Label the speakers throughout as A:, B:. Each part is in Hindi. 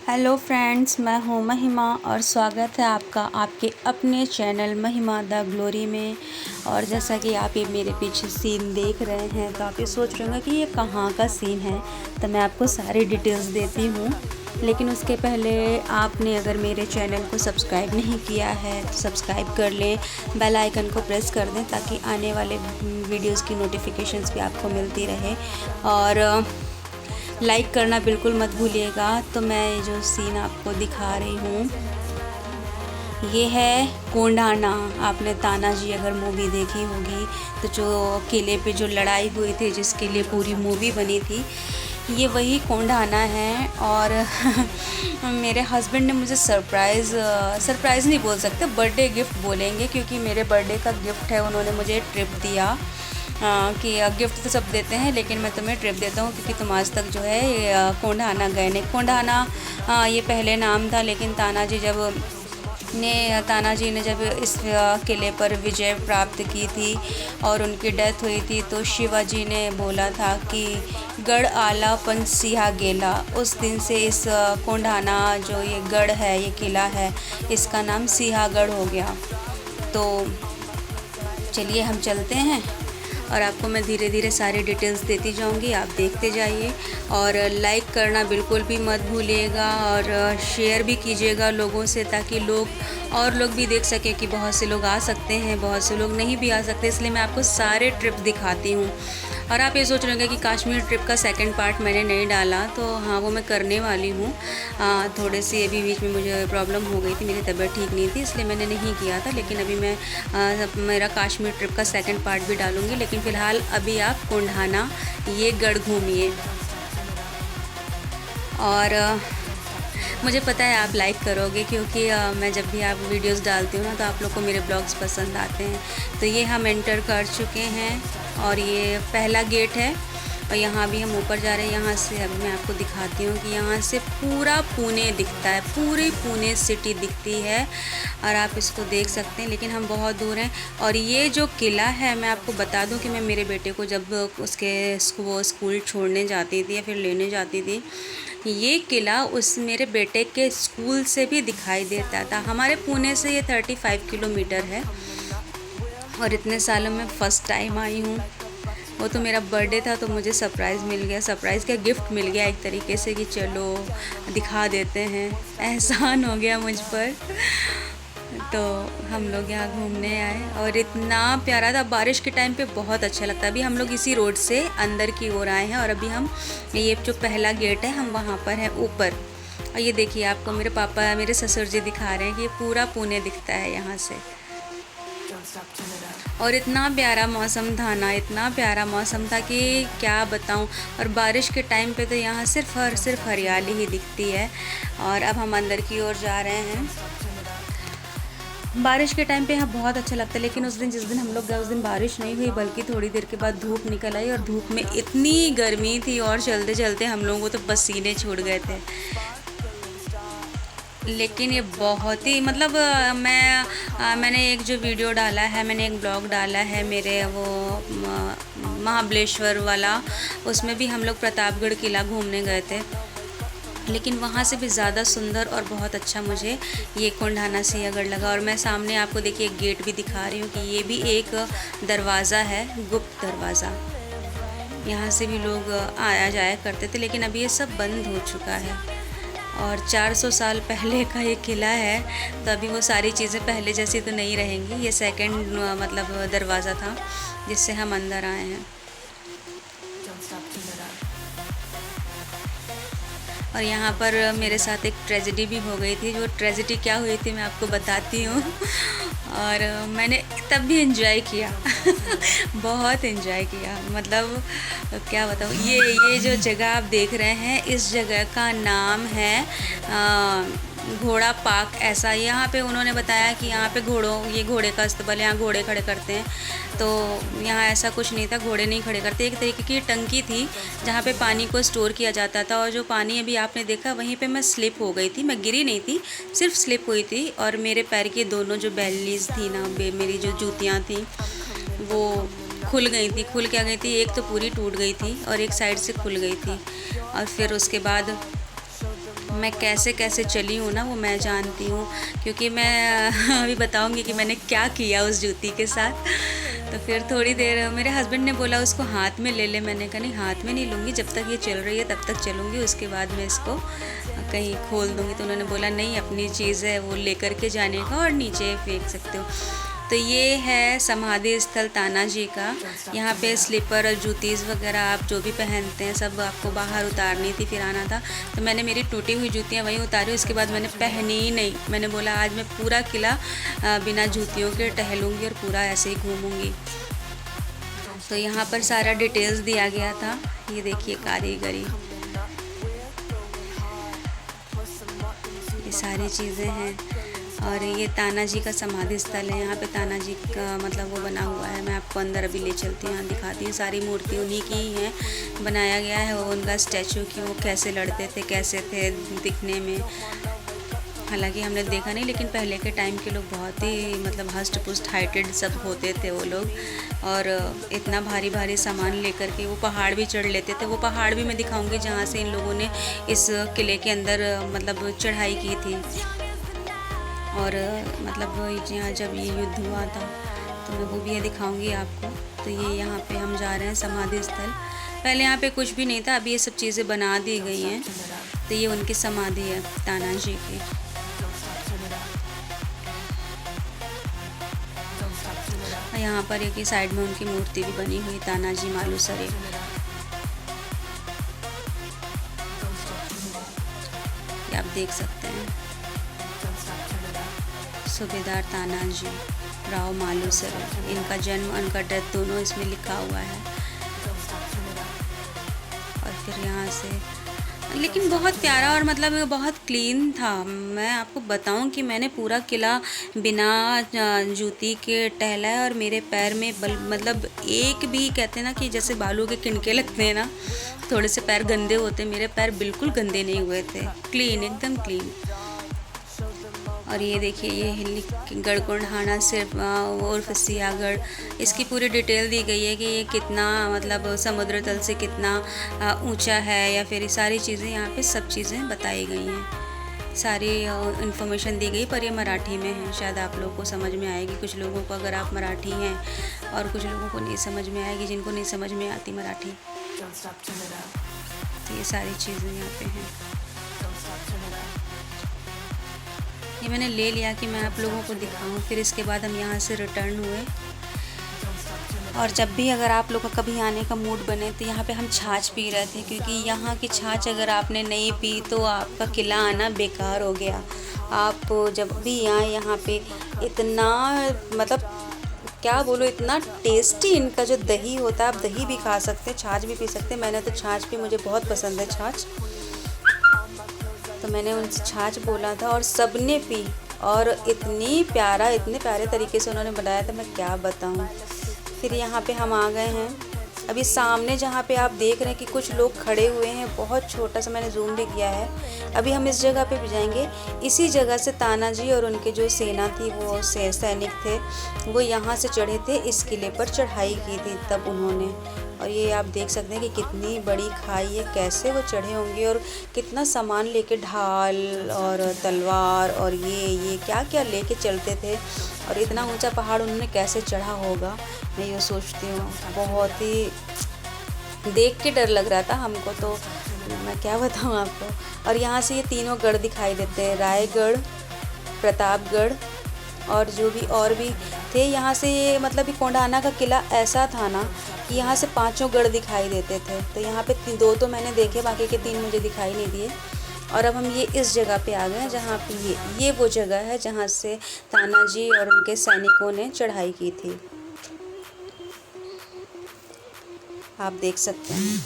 A: हेलो फ्रेंड्स, मैं हूँ महिमा और स्वागत है आपका आपके अपने चैनल महिमा द ग्लोरी में। और जैसा कि आप ये मेरे पीछे सीन देख रहे हैं तो आप ये सोच रहे होंगे कि ये कहाँ का सीन है। तो मैं आपको सारी डिटेल्स देती हूँ, लेकिन उसके पहले आपने अगर मेरे चैनल को सब्सक्राइब नहीं किया है तो सब्सक्राइब कर लें, बेल आइकन को प्रेस कर दें ताकि आने वाले वीडियोस की नोटिफिकेशंस भी आपको मिलती रहे। और लाइक करना बिल्कुल मत भूलिएगा। तो मैं जो सीन आपको दिखा रही हूँ ये है कोंडाना। आपने तानाजी अगर मूवी देखी होगी तो जो किले पे जो लड़ाई हुई थी जिसके लिए पूरी मूवी बनी थी, ये वही कोंडाना है। और मेरे हस्बैंड ने मुझे सरप्राइज़ नहीं बोल सकते, बर्थडे गिफ्ट बोलेंगे, क्योंकि मेरे बर्थडे का गिफ्ट है। उन्होंने मुझे ट्रिप दिया कि गिफ्ट तो सब देते हैं लेकिन मैं तुम्हें ट्रिप देता हूँ क्योंकि तुम आज तक जो है कोंडाना गए नहीं। कोंडाना ये पहले नाम था, लेकिन तानाजी ने जब इस किले पर विजय प्राप्त की थी और उनकी डेथ हुई थी तो शिवाजी ने बोला था कि गढ़ आला पन सिहा गेला। उस दिन से इस कोंडाना जो ये गढ़ है, ये किला है, इसका नाम सिहागढ़ हो गया। तो चलिए हम चलते हैं और आपको मैं धीरे धीरे सारी डिटेल्स देती जाऊंगी, आप देखते जाइए। और लाइक करना बिल्कुल भी मत भूलिएगा और शेयर भी कीजिएगा लोगों से, ताकि और लोग भी देख सकें कि बहुत से लोग आ सकते हैं, बहुत से लोग नहीं भी आ सकते। इसलिए मैं आपको सारे ट्रिप दिखाती हूँ। और आप ये सोच रहे होंगे कि कश्मीर ट्रिप का सेकंड पार्ट मैंने नहीं डाला, तो हाँ, वो मैं करने वाली हूँ। थोड़े से अभी बीच में मुझे प्रॉब्लम हो गई थी, मेरी तबीयत ठीक नहीं थी, इसलिए मैंने नहीं किया था। लेकिन अभी मैं मेरा कश्मीर ट्रिप का सेकंड पार्ट भी डालूँगी। लेकिन फ़िलहाल अभी आप कोंडाना ये गढ़ घूमिए। और मुझे पता है आप लाइक करोगे, क्योंकि मैं जब भी आप वीडियोस डालती हूँ ना तो आप लोग को मेरे ब्लॉग्स पसंद आते हैं। तो ये हम एंटर कर चुके हैं और ये पहला गेट है और यहाँ भी हम ऊपर जा रहे हैं। यहाँ से अभी मैं आपको दिखाती हूँ कि यहाँ से पूरा पुणे दिखता है, पूरी पुणे सिटी दिखती है और आप इसको देख सकते हैं। लेकिन हम बहुत दूर हैं। और ये जो किला है, मैं आपको बता दूँ कि मैं मेरे बेटे को जब वो स्कूल छोड़ने जाती थी या फिर लेने जाती थी, ये किला मेरे बेटे के स्कूल से भी दिखाई देता था। हमारे पुणे से ये 35 किलोमीटर है और इतने सालों में फ़र्स्ट टाइम आई हूँ। वो तो मेरा बर्थडे था तो मुझे सरप्राइज़ मिल गया, सरप्राइज़ का गिफ्ट मिल गया एक तरीके से कि चलो दिखा देते हैं। एहसान हो गया मुझ पर। तो हम लोग यहाँ घूमने आए और इतना प्यारा था। बारिश के टाइम पे बहुत अच्छा लगता है। अभी हम लोग इसी रोड से अंदर की ओर आए हैं और अभी हम ये जो पहला गेट है हम वहाँ पर हैं ऊपर। और ये देखिए, आपको मेरे पापा मेरे ससुर जी दिखा रहे हैं कि ये पूरा पुणे दिखता है यहाँ से। और इतना प्यारा मौसम था ना, इतना प्यारा मौसम था कि क्या बताऊं। और बारिश के टाइम पे तो यहाँ सिर्फ हरियाली ही दिखती है। और अब हम अंदर की ओर जा रहे हैं। बारिश के टाइम पे यहाँ बहुत अच्छा लगता है, लेकिन जिस दिन हम लोग गए उस दिन बारिश नहीं हुई, बल्कि थोड़ी देर के बाद धूप निकल आई और धूप में इतनी गर्मी थी और चलते चलते हम लोगों को तो पसीने छूट गए थे। लेकिन ये बहुत ही मैंने एक जो वीडियो डाला है, मैंने एक ब्लॉग डाला है मेरे वो महाबलेश्वर वाला, उसमें भी हम लोग प्रतापगढ़ किला घूमने गए थे। लेकिन वहाँ से भी ज़्यादा सुंदर और बहुत अच्छा मुझे ये कोंडाना सिंहगढ़ लगा। और मैं सामने आपको देखिए एक गेट भी दिखा रही हूँ कि ये भी एक दरवाज़ा है, गुप्त दरवाज़ा। यहाँ से भी लोग आया जाया करते थे, लेकिन अभी ये सब बंद हो चुका है। और 400 साल पहले का ये किला है, तो अभी वो सारी चीज़ें पहले जैसी तो नहीं रहेंगी। ये सेकंड दरवाज़ा था जिससे हम अंदर आए हैं। और यहाँ पर मेरे साथ एक ट्रेजेडी भी हो गई थी। जो ट्रेजेडी क्या हुई थी मैं आपको बताती हूँ। और मैंने तब भी एंजॉय किया बहुत एंजॉय किया। मतलब क्या बताऊँ, ये जो जगह आप देख रहे हैं, इस जगह का नाम है घोड़ा पार्क। ऐसा यहाँ पे उन्होंने बताया कि यहाँ पे घोड़े का इस्तेमाल, यहाँ घोड़े खड़े करते हैं। तो यहाँ ऐसा कुछ नहीं था, घोड़े नहीं खड़े करते। एक तरीके की टंकी थी जहाँ पे पानी को स्टोर किया जाता था। और जो पानी अभी आपने देखा, वहीं पे मैं स्लिप हो गई थी। मैं गिरी नहीं थी, सिर्फ स्लिप हुई थी। और मेरे पैर की दोनों जो बैलीज थी ना, मेरी जो जूतियाँ थी वो खुल गई थी। खुल क्या गई थी, एक तो पूरी टूट गई थी और एक साइड से खुल गई थी। और फिर उसके बाद मैं कैसे कैसे चली हूँ ना वो मैं जानती हूँ, क्योंकि मैं अभी बताऊँगी कि मैंने क्या किया उस जूती के साथ। तो फिर थोड़ी देर मेरे हस्बैंड ने बोला उसको हाथ में ले ले, मैंने कहा नहीं हाथ में नहीं लूँगी, जब तक ये चल रही है तब तक चलूँगी, उसके बाद मैं इसको कहीं खोल दूँगी। तो उन्होंने बोला नहीं, अपनी चीज़ है वो लेकर के जाने का और नीचे फेंक सकते हो। तो ये है समाधि स्थल ताना जी का। यहाँ पे स्लीपर और जूतीज़ वगैरह आप जो भी पहनते हैं सब आपको बाहर उतारनी थी, फिर आना था। तो मैंने मेरी टूटी हुई जूतियाँ वहीं उतारी, उसके बाद मैंने पहनी ही नहीं। मैंने बोला आज मैं पूरा किला बिना जूतियों के टहलूँगी और पूरा ऐसे ही घूमूँगी। तो यहाँ पर सारा डिटेल्स दिया गया था। ये देखिए कारीगरी, ये सारी चीज़ें हैं। और ये ताना जी का समाधि स्थल है। यहाँ पे ताना जी का मतलब वो बना हुआ है। मैं आपको अंदर अभी ले चलती हूँ, यहाँ दिखाती हूँ। सारी मूर्ति उन्हीं की ही हैं, बनाया गया है वो उनका स्टैचू कि वो कैसे लड़ते थे, कैसे थे दिखने में। हालांकि हमने देखा नहीं, लेकिन पहले के टाइम के लोग बहुत ही मतलब हष्ट पुष्ट हाइटेड सब होते थे वो लोग। और इतना भारी भारी सामान लेकर के वो पहाड़ भी चढ़ लेते थे। वो पहाड़ भी मैं दिखाऊंगी जहाँ से इन लोगों ने इस किले के अंदर मतलब चढ़ाई की थी। और मतलब यहाँ जब ये युद्ध हुआ था तो मैं वो भी दिखाऊंगी आपको। तो ये यहाँ पे हम जा रहे हैं समाधि स्थल। पहले यहाँ पे कुछ भी नहीं था, अभी ये सब चीज़ें बना दी गई हैं। तो ये उनकी समाधि है ताना जी की। यहाँ पर एक ही साइड में उनकी मूर्ति भी बनी हुई, ताना जी मालूसरे। ये आप देख सकते हैं, सूबेदार ताना जी राव मालूसरे। इनका जन्म, उनका डेथ दोनों इसमें लिखा हुआ है। और फिर यहाँ से, लेकिन बहुत प्यारा और मतलब बहुत क्लीन था। मैं आपको बताऊं कि मैंने पूरा किला बिना जूती के टहला है और मेरे पैर में मतलब एक भी, कहते हैं ना कि जैसे बालू के किनके लगते हैं ना, थोड़े से पैर गंदे होते, मेरे पैर बिल्कुल गंदे नहीं हुए थे, क्लीन, एकदम क्लीन। और ये देखिए ये गढ़कुंडाना सिर्फ उर्फ सियागढ़, इसकी पूरी डिटेल दी गई है कि ये कितना मतलब समुद्र तल से कितना ऊंचा है, या फिर ये सारी चीज़ें यहाँ पे सब चीज़ें बताई गई हैं। सारी इन्फॉर्मेशन दी गई, पर ये मराठी में है। शायद आप लोगों को समझ में आएगी, कुछ लोगों को, अगर आप मराठी हैं, और कुछ लोगों को नहीं समझ में आएगी जिनको नहीं समझ में आती मराठी। तो ये सारी चीज़ें यहाँ पे हैं। ये मैंने ले लिया कि मैं आप लोगों को दिखाऊं। फिर इसके बाद हम यहाँ से रिटर्न हुए। और जब भी अगर आप लोग का कभी आने का मूड बने तो यहाँ पे हम छाछ पी रहे थे, क्योंकि यहाँ की छाछ अगर आपने नहीं पी तो आपका किला आना बेकार हो गया। आप जब भी आए यहाँ पे इतना मतलब क्या बोलो, इतना टेस्टी इनका जो दही होता है, आप दही भी खा सकते हैं, छाछ भी पी सकते हैं। मैंने तो छाछ पी, मुझे बहुत पसंद है छाछ। तो मैंने उनसे छाछ बोला था और सब ने पी, और इतने प्यारे तरीके से उन्होंने बनाया था, मैं क्या बताऊं। फिर यहाँ पे हम आ गए हैं। अभी सामने जहाँ पे आप देख रहे हैं कि कुछ लोग खड़े हुए हैं, बहुत छोटा सा मैंने जूम भी किया है। अभी हम इस जगह पे भी जाएंगे। इसी जगह से ताना जी और उनके जो सेना थी, वो सैनिक थे, वो यहाँ से चढ़े थे, इस किले पर चढ़ाई की थी तब उन्होंने। और ये आप देख सकते हैं कि कितनी बड़ी खाई है, कैसे वो चढ़े होंगे, और कितना सामान लेके, ढाल और तलवार और ये क्या क्या लेके चलते थे। और इतना ऊंचा पहाड़ उन्होंने कैसे चढ़ा होगा, मैं ये सोचती हूँ। बहुत ही देख के डर लग रहा था हमको, तो मैं क्या बताऊँ आपको। और यहाँ से ये तीनों गढ़ दिखाई देते हैं, रायगढ़, प्रतापगढ़ और जो भी और भी थे। यहाँ से ये मतलब ये कोंडाना का किला ऐसा था ना कि यहाँ से 5 गढ़ दिखाई देते थे। तो यहाँ पे 2 तो मैंने देखे, बाकी के 3 मुझे दिखाई नहीं दिए। और अब हम ये इस जगह पे आ गए हैं जहाँ पे ये वो जगह है जहाँ से ताना जी और उनके सैनिकों ने चढ़ाई की थी। आप देख सकते हैं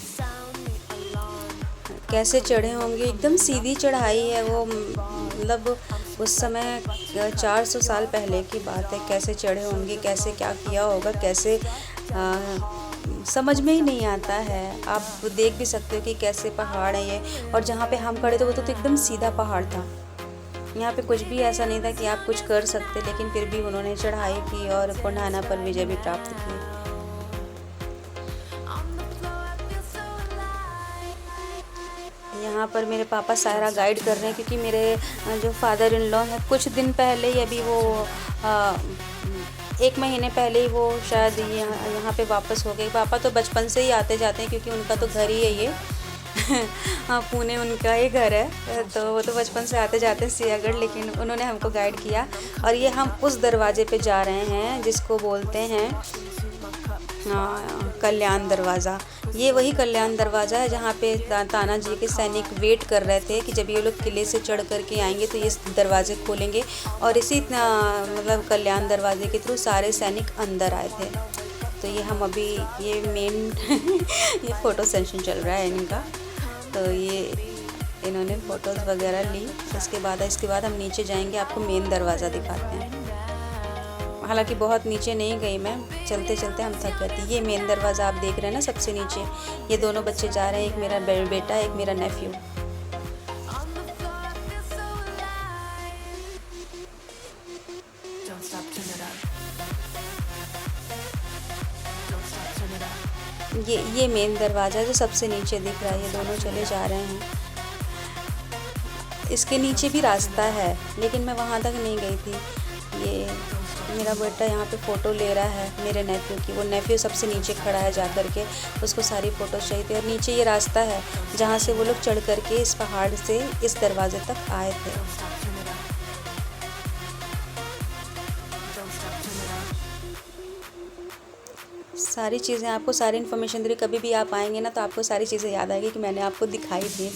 A: कैसे चढ़े होंगे, एकदम सीधी चढ़ाई है वो। मतलब उस समय 400 साल पहले की बात है, कैसे चढ़े होंगे, कैसे क्या किया होगा, कैसे समझ में ही नहीं आता है। आप देख भी सकते हो कि कैसे पहाड़ है ये। और जहाँ पे हम खड़े थे वो तो एकदम सीधा पहाड़ था। यहाँ पे कुछ भी ऐसा नहीं था कि आप कुछ कर सकते, लेकिन फिर भी उन्होंने चढ़ाई की और कोंडाना पर विजय भी प्राप्त की। यहाँ यहाँ पर मेरे पापा सारा गाइड कर रहे हैं, क्योंकि मेरे जो फादर इन लॉ हैं कुछ दिन पहले ही, अभी वो 1 महीने पहले ही वो शायद यहाँ पे वापस हो गए। पापा तो बचपन से ही आते जाते हैं, क्योंकि उनका तो घर ही है ये हाँ, पुणे उनका ही घर है, तो वो तो बचपन से आते जाते हैं सियागढ़। लेकिन उन्होंने हमको गाइड किया, और ये हम उस दरवाजे पे जा रहे हैं जिसको बोलते हैं कल्याण दरवाज़ा। ये वही कल्याण दरवाज़ा है जहाँ पे ताना जी के सैनिक वेट कर रहे थे कि जब ये लोग किले से चढ़ करके आएंगे तो ये दरवाजे खोलेंगे, और इसी मतलब कल्याण दरवाजे के थ्रू सारे सैनिक अंदर आए थे। तो ये हम अभी ये मेन ये फ़ोटो सेशन चल रहा है इनका, तो ये इन्होंने फ़ोटोज़ वगैरह ली। इसके बाद हम नीचे जाएंगे, आपको मेन दरवाज़ा दिखाते हैं। हालांकि बहुत नीचे नहीं गई मैं, चलते चलते हम थक गए थे। ये मेन दरवाज़ा आप देख रहे हैं ना सबसे नीचे, ये दोनों बच्चे जा रहे हैं, एक मेरा बेटा, एक मेरा नेफ्यू। ये मेन दरवाज़ा जो सबसे नीचे दिख रहा है, ये दोनों चले जा रहे हैं। इसके नीचे भी रास्ता है, लेकिन मैं वहाँ तक नहीं गई थी। ये मेरा बेटा यहाँ पे फ़ोटो ले रहा है मेरे नेफ्यू की। वो नेफ्यू सबसे नीचे खड़ा है जा कर के, उसको सारी फ़ोटो चाहिए थी। और नीचे ये रास्ता है जहाँ से वो लोग चढ़ कर के इस पहाड़ से इस दरवाजे तक आए थे। सारी चीज़ें आपको, सारी इन्फॉर्मेशन दे रही। कभी भी आप आएंगे ना तो आपको सारी चीज़ें याद आएगी कि मैंने आपको दिखाई थी।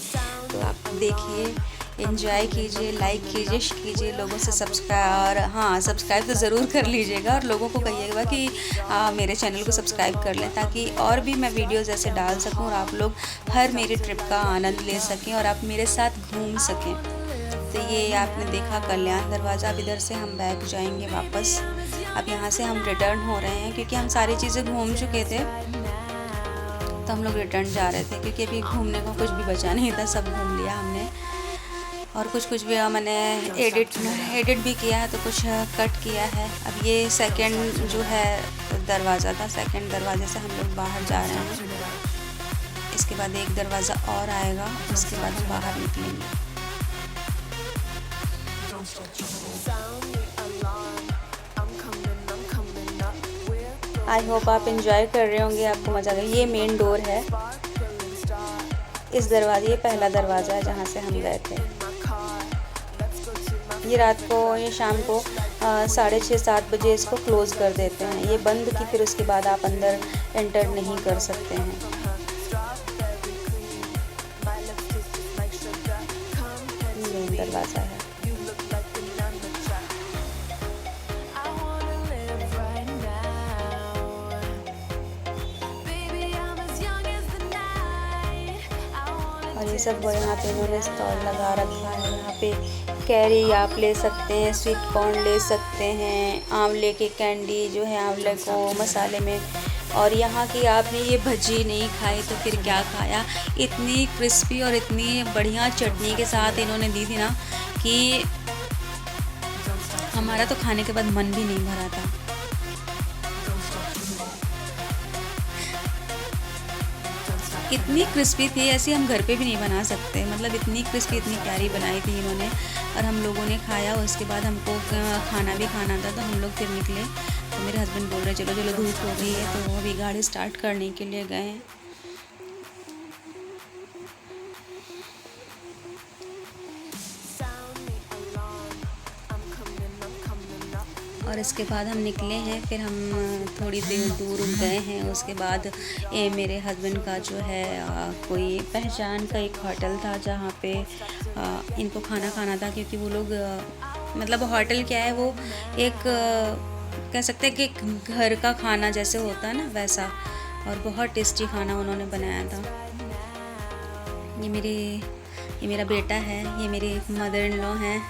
A: तो आप देखिए, एंजॉय कीजिए, लाइक कीजिए, लोगों से सब्सक्राइब, और हाँ सब्सक्राइब तो ज़रूर कर लीजिएगा, और लोगों को कहिएगा कि मेरे चैनल को सब्सक्राइब कर लें, ताकि और भी मैं वीडियोज़ ऐसे डाल सकूँ और आप लोग हर मेरी ट्रिप का आनंद ले सकें और आप मेरे साथ घूम सकें। तो ये आपने देखा कल्याण दरवाज़ा। अब इधर से हम बैक जाएंगे वापस। अब यहाँ से हम रिटर्न हो रहे हैं, क्योंकि हम सारी चीज़ें घूम चुके थे, तो हम लोग रिटर्न जा रहे थे, क्योंकि अभी घूमने को कुछ भी बचा नहीं था, सब घूम लिया हमने। और कुछ भी मैंने एडिट भी किया है, तो कुछ कट किया है। अब ये सेकंड जो है दरवाज़ा था, सेकंड दरवाजे से हम लोग बाहर जा रहे हैं। इसके बाद एक दरवाज़ा और आएगा, उसके बाद हम बाहर निकलेंगे। आई होप आप इंजॉय कर रहे होंगे, आपको मज़ा आएगा। ये मेन डोर है, इस दरवाजे, ये पहला दरवाज़ा है जहाँ से हम गए थे। ये रात को, ये शाम को 6:30-7 बजे इसको क्लोज़ कर देते हैं। ये बंद की, फिर उसके बाद आप अंदर एंटर नहीं कर सकते हैं। मेन दरवाज़ा है। और ये सब वो यहाँ पे इन्होंने स्टॉल लगा रखा है। यहाँ पे कैरी आप ले सकते हैं, स्वीट कॉर्न ले सकते हैं, आंवले की कैंडी जो है आंवले को मसाले में। और यहाँ की आपने ये भजी नहीं खाई तो फिर क्या खाया। इतनी क्रिस्पी और इतनी बढ़िया चटनी के साथ इन्होंने दी थी ना कि हमारा तो खाने के बाद मन भी नहीं भरा था। इतनी क्रिस्पी थी, ऐसी हम घर पे भी नहीं बना सकते। मतलब इतनी क्रिस्पी, इतनी प्यारी बनाई थी इन्होंने। और हम लोगों ने खाया, उसके बाद हमको खाना भी खाना था, तो हम लोग फिर निकले। तो मेरे हस्बैंड बोल रहे चलो चलो धूप हो गई है, तो वो अभी गाड़ी स्टार्ट करने के लिए गए हैं। और इसके बाद हम निकले हैं, फिर हम थोड़ी देर दूर गए हैं। उसके बाद मेरे हस्बैंड का जो है कोई पहचान का एक होटल था जहाँ पे इनको खाना खाना था, क्योंकि वो लोग मतलब होटल क्या है, वो एक कह सकते हैं कि घर का खाना जैसे होता है ना वैसा, और बहुत टेस्टी खाना उन्होंने बनाया था। ये मेरा बेटा है, ये मेरी मदर इन लॉ हैं,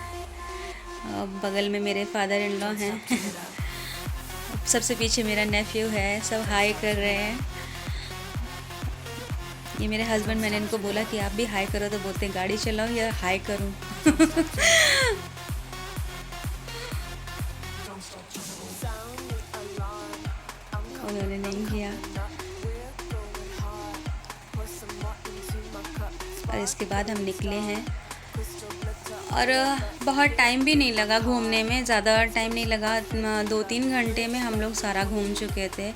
A: बगल में मेरे फादर इन लॉ हैं सबसे पीछे मेरा नेफ्यू है, सब हाई कर रहे हैं। ये मेरे हस्बैंड, मैंने इनको बोला कि आप भी हाई करो, तो बोलते गाड़ी चलाओ या हाई करूं उन्होंने नहीं किया। और इसके बाद हम निकले हैं। और बहुत टाइम भी नहीं लगा घूमने में, ज़्यादा टाइम नहीं लगा, 2-3 घंटे में हम लोग सारा घूम चुके थे।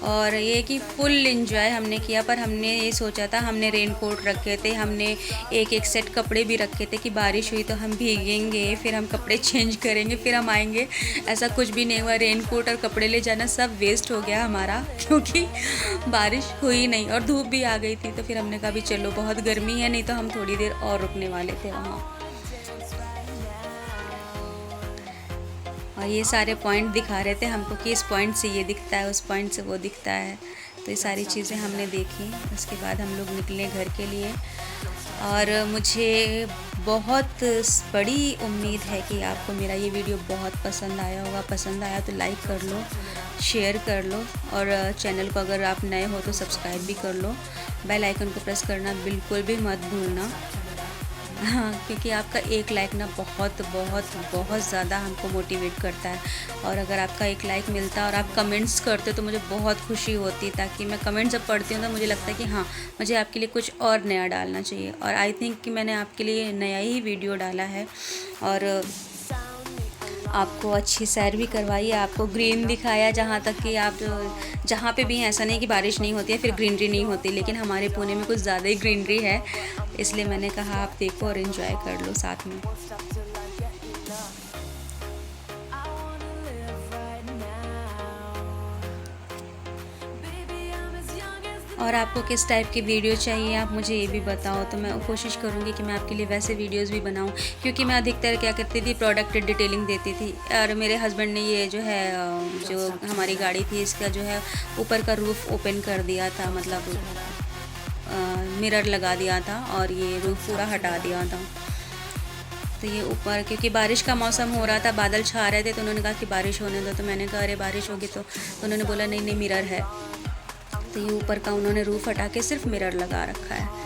A: और ये कि फुल एंजॉय हमने किया। पर हमने ये सोचा था, हमने रेन कोट रखे थे, हमने एक सेट कपड़े भी रखे थे कि बारिश हुई तो हम भीगेंगे, फिर हम कपड़े चेंज करेंगे, फिर हम आएंगे। ऐसा कुछ भी नहीं हुआ। रेन कोट और कपड़े ले जाना सब वेस्ट हो गया हमारा, क्योंकि बारिश हुई नहीं और धूप भी आ गई थी। तो फिर हमने कहा भी चलो, बहुत गर्मी है, नहीं तो हम थोड़ी देर और रुकने वाले थे वहाँ। और ये सारे पॉइंट दिखा रहे थे हमको कि इस पॉइंट से ये दिखता है, उस पॉइंट से वो दिखता है। तो ये सारी चीज़ें हमने देखी। उसके बाद हम लोग निकले घर के लिए। और मुझे बहुत बड़ी उम्मीद है कि आपको मेरा ये वीडियो बहुत पसंद आया होगा। पसंद आया तो लाइक कर लो, शेयर कर लो, और चैनल को अगर आप नए हो तो सब्सक्राइब भी कर लो। बेल आइकन को प्रेस करना बिल्कुल भी मत भूलना। हाँ, क्योंकि आपका एक लाइक ना बहुत बहुत बहुत ज़्यादा हमको मोटिवेट करता है। और अगर आपका एक लाइक मिलता है और आप कमेंट्स करते हो तो मुझे बहुत खुशी होती है, ताकि मैं कमेंट जब पढ़ती हूँ तो मुझे लगता है कि हाँ, मुझे आपके लिए कुछ और नया डालना चाहिए। और आई थिंक कि मैंने आपके लिए नया ही वीडियो डाला है। और आपको अच्छी सैर भी करवाई, आपको ग्रीन दिखाया, जहाँ तक कि आप जहाँ पे भी हैं, ऐसा नहीं कि बारिश नहीं होती है फिर ग्रीनरी नहीं होती, लेकिन हमारे पुणे में कुछ ज़्यादा ही ग्रीनरी है। इसलिए मैंने कहा आप देखो और इन्जॉय कर लो साथ में। और आपको किस टाइप की वीडियो चाहिए आप मुझे ये भी बताओ, तो मैं कोशिश करूँगी कि मैं आपके लिए वैसे वीडियोस भी बनाऊँ। क्योंकि मैं अधिकतर क्या करती थी, प्रोडक्ट डिटेलिंग देती थी। और मेरे हस्बैंड ने ये जो है, जो हमारी गाड़ी थी, इसका जो है ऊपर का रूफ़ ओपन कर दिया था, मतलब मिरर लगा दिया था और ये रूफ़ पूरा हटा दिया था। तो ये ऊपर, क्योंकि बारिश का मौसम हो रहा था, बादल छा रहे थे, तो उन्होंने कहा कि बारिश होने दो। तो मैंने कहा अरे बारिश होगी तो उन्होंने बोला नहीं नहीं मिरर है। तो ये ऊपर का उन्होंने रूफ़ हटा के सिर्फ मिरर लगा रखा है।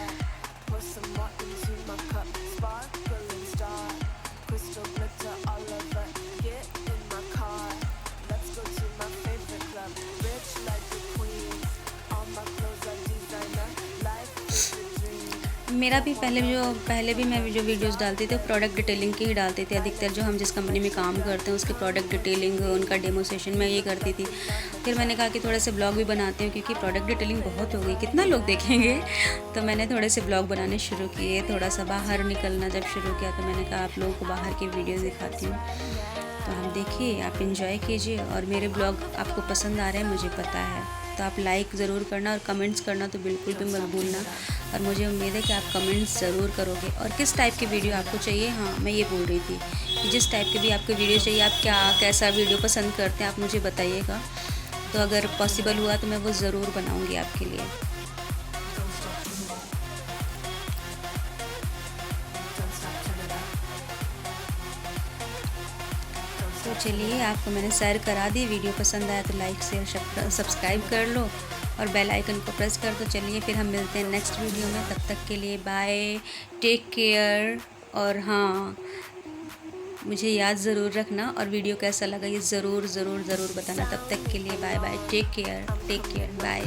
A: मेरा भी पहले भी मैं जो वीडियोस डालती थी प्रोडक्ट डिटेलिंग की ही डालती थी अधिकतर। जो हम जिस कंपनी में काम करते हैं उसके प्रोडक्ट डिटेलिंग, उनका डेमो सेशन मैं ये करती थी। फिर मैंने कहा कि थोड़े से ब्लॉग भी बनाते हैं, क्योंकि प्रोडक्ट डिटेलिंग बहुत हो गई, कितना लोग देखेंगे। तो मैंने थोड़े से ब्लॉग बनाने शुरू किए। थोड़ा सा बाहर निकलना जब शुरू किया तो मैंने कहा आप लोगों को बाहर की वीडियो दिखाती हूँ, तो आप देखिए, आप इंजॉय कीजिए। और मेरे ब्लॉग आपको पसंद आ रहे हैं मुझे पता है, तो आप लाइक ज़रूर करना और कमेंट्स करना तो बिल्कुल भी मत भूलना। और मुझे उम्मीद है कि आप कमेंट्स ज़रूर करोगे। और किस टाइप की वीडियो आपको चाहिए, हाँ मैं ये बोल रही थी कि जिस टाइप की भी आपको वीडियो चाहिए, आप कैसा वीडियो पसंद करते हैं आप मुझे बताइएगा। तो अगर पॉसिबल हुआ तो मैं वो ज़रूर बनाऊँगी आपके लिए। तो चलिए, आपको मैंने शेयर करा दी। वीडियो पसंद आया तो लाइक शेयर सब्सक्राइब कर लो और बेल आइकन को प्रेस कर दो। चलिए फिर हम मिलते हैं नेक्स्ट वीडियो में, तब तक के लिए बाय, टेक केयर। और हाँ, मुझे याद ज़रूर रखना और वीडियो कैसा लगा ये ज़रूर ज़रूर ज़रूर बताना। तब तक के लिए bye bye, take care bye.